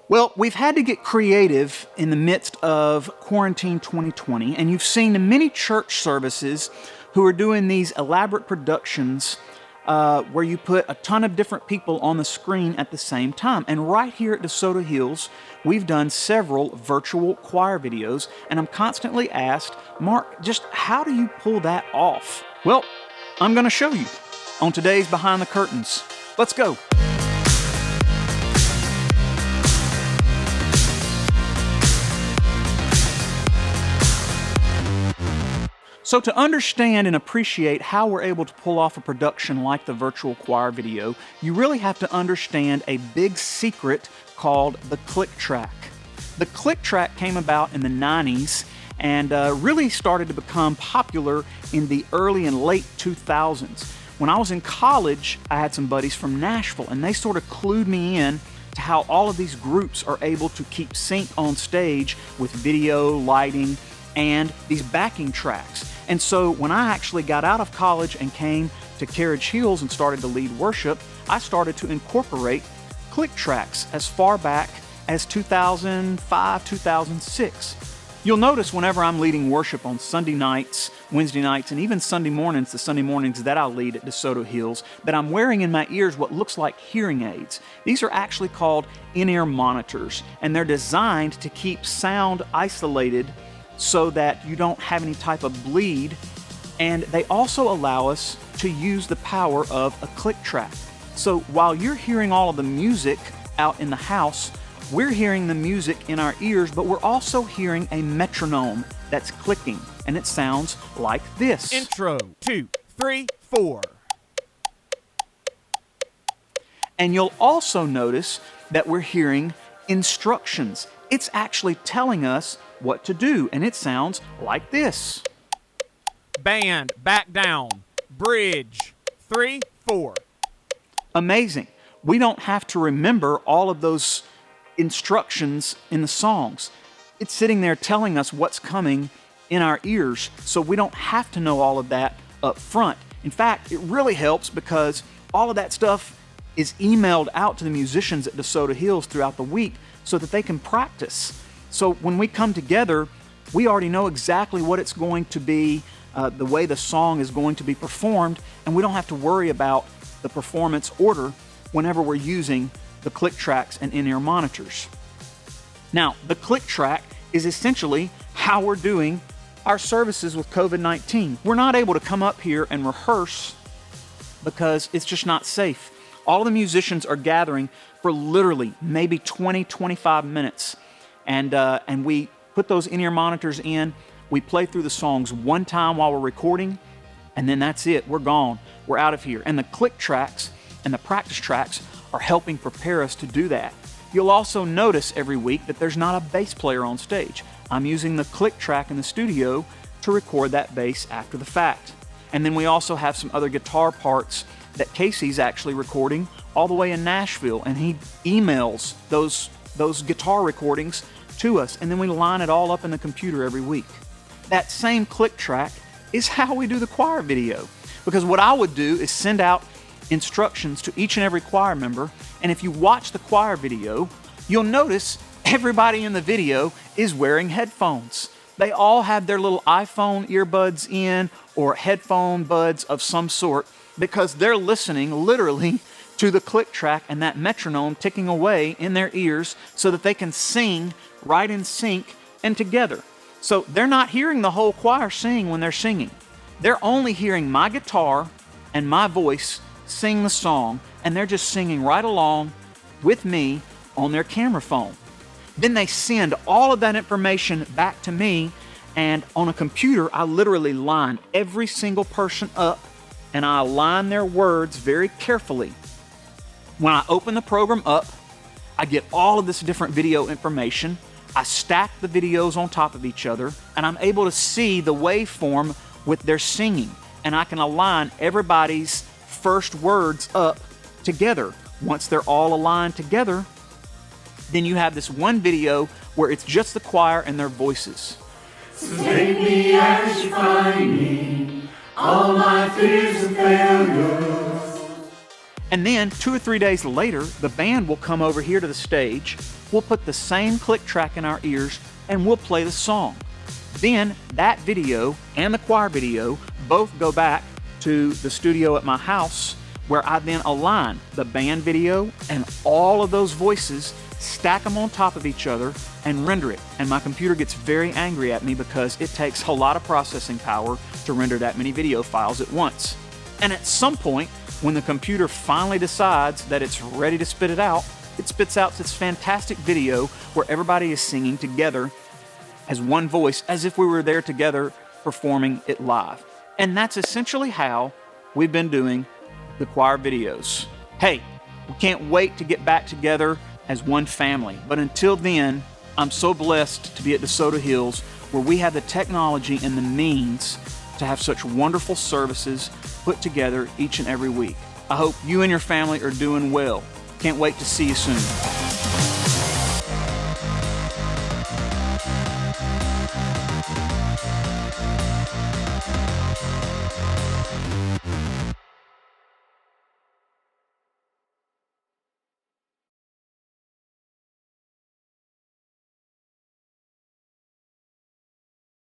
Well, we've had to get creative in the midst of quarantine 2020, and you've seen the many church services who are doing these elaborate productions where you put a ton of different people on the screen at the same time. And right here at Desoto Hills, we've done several virtual choir videos, and I'm constantly asked, Mark, just how do you pull that off? Well, I'm going to show you on today's Behind the Curtains. Let's go. So to understand and appreciate how we're able to pull off a production like the virtual choir video, you really have to understand a big secret called the click track. The click track came about in the 90s and really started to become popular in the early and late 2000s. When I was in college, I had some buddies from Nashville, and they sort of clued me in to how all of these groups are able to keep sync on stage with video, lighting, and these backing tracks. And so when I actually got out of college and came to Carriage Hills and started to lead worship, I started to incorporate click tracks as far back as 2005, 2006. You'll notice whenever I'm leading worship on Sunday nights, Wednesday nights, and even Sunday mornings, the Sunday mornings that I lead at Desoto Hills, that I'm wearing in my ears what looks like hearing aids. These are actually called InEar Monitors, and they're designed to keep sound isolated so that you don't have any type of bleed, and they also allow us to use the power of a click track. So while you're hearing all of the music out in the house, we're hearing the music in our ears, but we're also hearing a metronome that's clicking, and it sounds like this. Intro, 2, 3, 4. And you'll also notice that we're hearing instructions. It's actually telling us what to do, and it sounds like this. Band, back down. Bridge, 3, 4. Amazing. We don't have to remember all of those instructions in the songs. It's sitting there telling us what's coming in our ears, so we don't have to know all of that up front. In fact, it really helps because all of that stuff is emailed out to the musicians at Desoto Hills throughout the week so that they can practice. So when we come together, we already know exactly what it's going to be, the way the song is going to be performed, and we don't have to worry about the performance order whenever we're using the click tracks and InEar monitors. Now, the click track is essentially how we're doing our services with COVID-19. We're not able to come up here and rehearse because it's just not safe. All the musicians are gathering for literally maybe 20, 25 minutes. And we put those InEar monitors in, we play through the songs one time while we're recording, and then that's it, we're gone, we're out of here. And the click tracks and the practice tracks are helping prepare us to do that. You'll also notice every week that there's not a bass player on stage. I'm using the click track in the studio to record that bass after the fact. And then we also have some other guitar parts that Casey's actually recording all the way in Nashville, and he emails those guitar recordings to us, and then we line it all up in the computer every week. That same click track is how we do the choir video, because what I would do is send out instructions to each and every choir member, and if you watch the choir video, you'll notice everybody in the video is wearing headphones. They all have their little iPhone earbuds in or headphone buds of some sort because they're listening literally to the click track and that metronome ticking away in their ears so that they can sing right in sync and together. So they're not hearing the whole choir sing when they're singing. They're only hearing my guitar and my voice sing the song, and they're just singing right along with me on their camera phone. Then they send all of that information back to me, and on a computer, I literally line every single person up, and I align their words very carefully. When I open the program up, I get all of this different video information. I stack the videos on top of each other, and I'm able to see the waveform with their singing, and I can align everybody's first words up together. Once they're all aligned together, then you have this one video where it's just the choir and their voices. So take me as you find me, all my fears and failures. And then 2 or 3 days later, the band will come over here to the stage. We'll put the same click track in our ears and we'll play the song. Then that video and the choir video both go back to the studio at my house, where I then align the band video and all of those voices, stack them on top of each other and render it. And my computer gets very angry at me because it takes a lot of processing power to render that many video files at once. And at some point, when the computer finally decides that it's ready to spit it out, it spits out this fantastic video where everybody is singing together as one voice, as if we were there together performing it live. And that's essentially how we've been doing the choir videos. Hey, we can't wait to get back together as one family. But until then, I'm so blessed to be at Desoto Hills, where we have the technology and the means to have such wonderful services put together each and every week. I hope you and your family are doing well. Can't wait to see you soon.